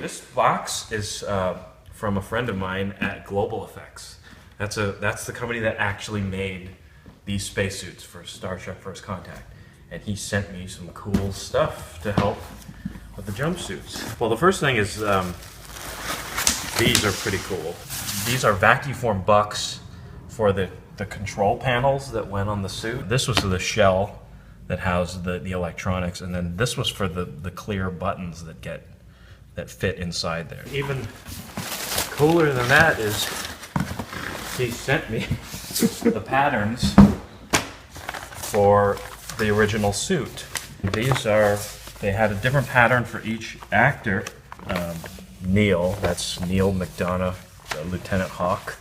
This box is from a friend of mine at Global Effects. That's the company that actually made these spacesuits for Star Trek First Contact. And he sent me some cool stuff to help with the jumpsuits. Well, the first thing is these are pretty cool. These are vacuum bucks for the control panels that went on the suit. This was the shell that housed the electronics, and then this was for the clear buttons that fit inside there. Even cooler than that is he sent me the patterns for the original suit. They had a different pattern for each actor. Neil, that's Neil McDonough, Lieutenant Hawk.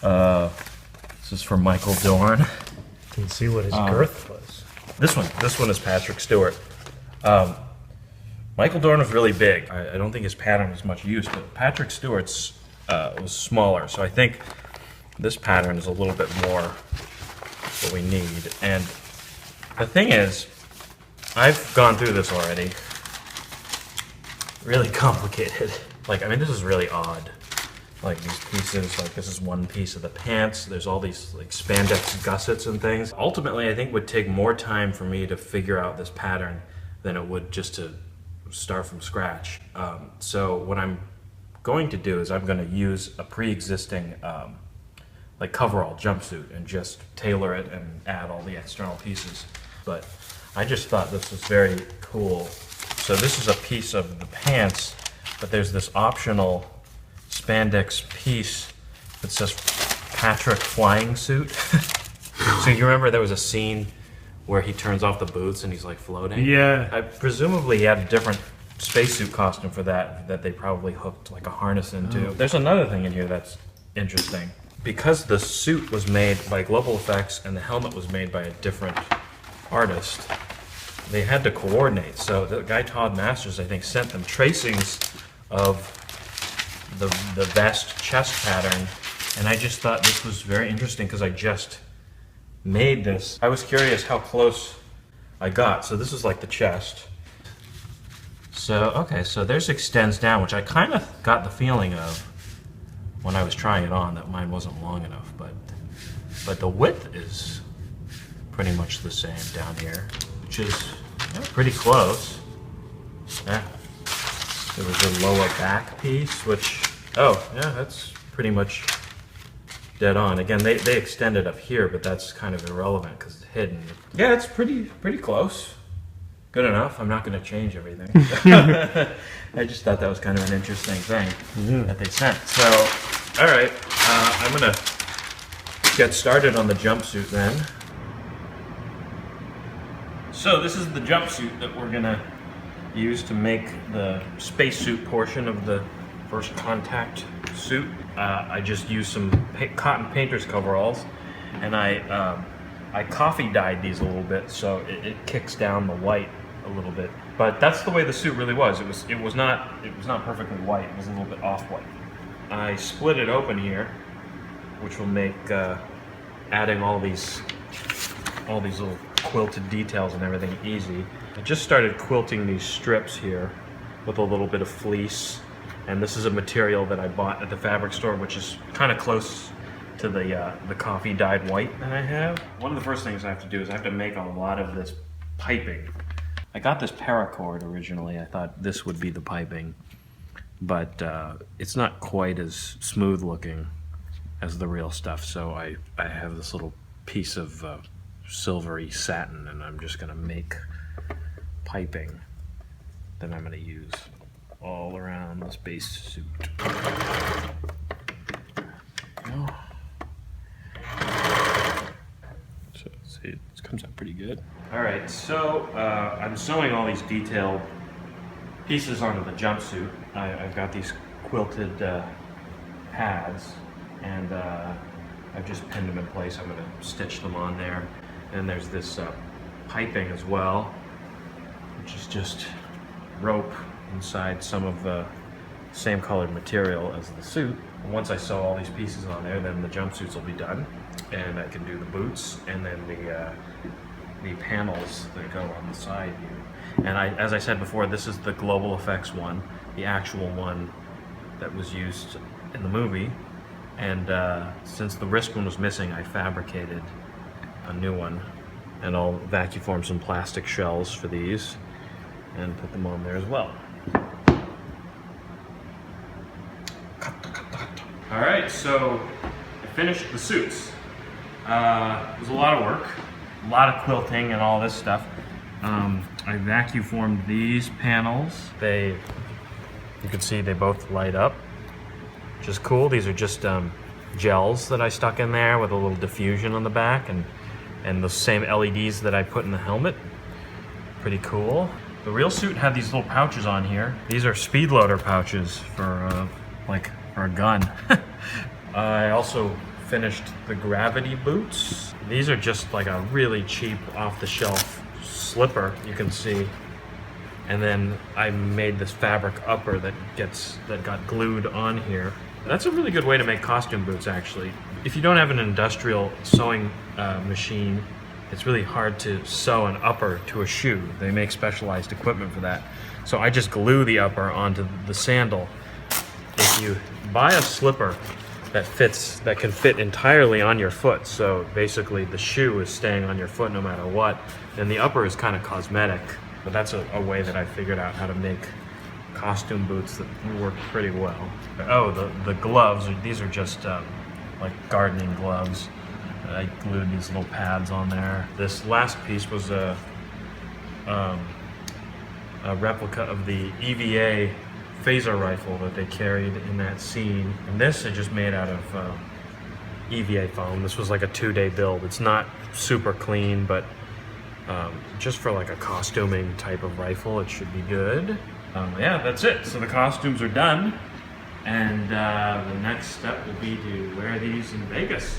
This is for Michael Dorn. You can see what his girth was. This one is Patrick Stewart. Michael Dorn was really big. I don't think his pattern was much used, but Patrick Stewart's was smaller, so I think this pattern is a little bit more what we need. And the thing is, I've gone through this already. Really complicated. Like, I mean, this is really odd. Like these pieces, like this is one piece of the pants. There's all these like spandex gussets and things. Ultimately, I think it would take more time for me to figure out this pattern than it would just to start from scratch. So what I'm going to do is I'm going to use a pre-existing like coverall jumpsuit and just tailor it and add all the external pieces. But I just thought this was very cool. So this is a piece of the pants, but there's this optional spandex piece that says Patrick Flying Suit. So you remember there was a scene where he turns off the boots and he's like floating? Yeah. Presumably he had a different spacesuit costume for that they probably hooked like a harness into. Oh. There's another thing in here that's interesting. Because the suit was made by Global Effects and the helmet was made by a different artist, they had to coordinate. So the guy Todd Masters, I think, sent them tracings of the vest chest pattern, and I just thought this was very interesting because I just made this. I was curious how close I got. So this is like the chest. So, okay, so theirs extends down, which I kind of got the feeling of when I was trying it on, that mine wasn't long enough, but the width is pretty much the same down here, which is pretty close. Yeah. There was a lower back piece, which, oh, yeah, that's pretty much dead on. Again, they extended up here, but that's kind of irrelevant because it's hidden. Yeah, it's pretty close. Good enough. I'm not going to change everything. I just thought that was kind of an interesting thing that they sent. So, all right, I'm going to get started on the jumpsuit then. So this is the jumpsuit that we're going to use to make the spacesuit portion of the First Contact suit. I just used some cotton painter's coveralls, and I coffee dyed these a little bit so it kicks down the white a little bit. But that's the way the suit really was. It was not perfectly white. It was a little bit off-white. I split it open here, which will make adding all these little quilted details and everything easy. I just started quilting these strips here with a little bit of fleece, and this is a material that I bought at the fabric store, which is kind of close to the coffee dyed white that I have. One of the first things I have to do is I have to make a lot of this piping. I got this paracord originally. I thought this would be the piping, but it's not quite as smooth looking as the real stuff, so I have this little piece of silvery satin, and I'm just going to make piping that I'm going to use all around the spacesuit. So see, it comes out pretty good. All right, so I'm sewing all these detailed pieces onto the jumpsuit. I've got these quilted pads, and I've just pinned them in place. I'm going to stitch them on there. And there's this piping as well, which is just rope inside some of the same colored material as the suit. And once I sew all these pieces on there, then the jumpsuits will be done, and I can do the boots and then the panels that go on the side here. And as I said before, this is the global effects one, the actual one that was used in the movie. And since the wrist one was missing, I fabricated a new one. And I'll vacuum form some plastic shells for these and put them on there as well. All right, so I finished the suits. It was a lot of work, a lot of quilting and all this stuff. I vacuum formed these panels. You can see they both light up, which is cool. These are just gels that I stuck in there with a little diffusion on the back, and the same LEDs that I put in the helmet. Pretty cool. The real suit had these little pouches on here. These are speed loader pouches for for a gun. I also finished the gravity boots. These are just like a really cheap off-the-shelf slipper, you can see. And then I made this fabric upper that got glued on here. That's a really good way to make costume boots, actually. If you don't have an industrial sewing machine, it's really hard to sew an upper to a shoe. They make specialized equipment for that. So I just glue the upper onto the sandal. If you buy a slipper that can fit entirely on your foot, so basically the shoe is staying on your foot no matter what, then the upper is kind of cosmetic. But that's a way that I figured out how to make costume boots that work pretty well. Oh, the gloves, these are just like gardening gloves. I glued these little pads on there. This last piece was a replica of the EVA phaser rifle that they carried in that scene. And this I just made out of EVA foam. This was like a 2-day build. It's not super clean, but just for like a costuming type of rifle, it should be good. Yeah, that's it. So the costumes are done. And the next step will be to wear these in Vegas.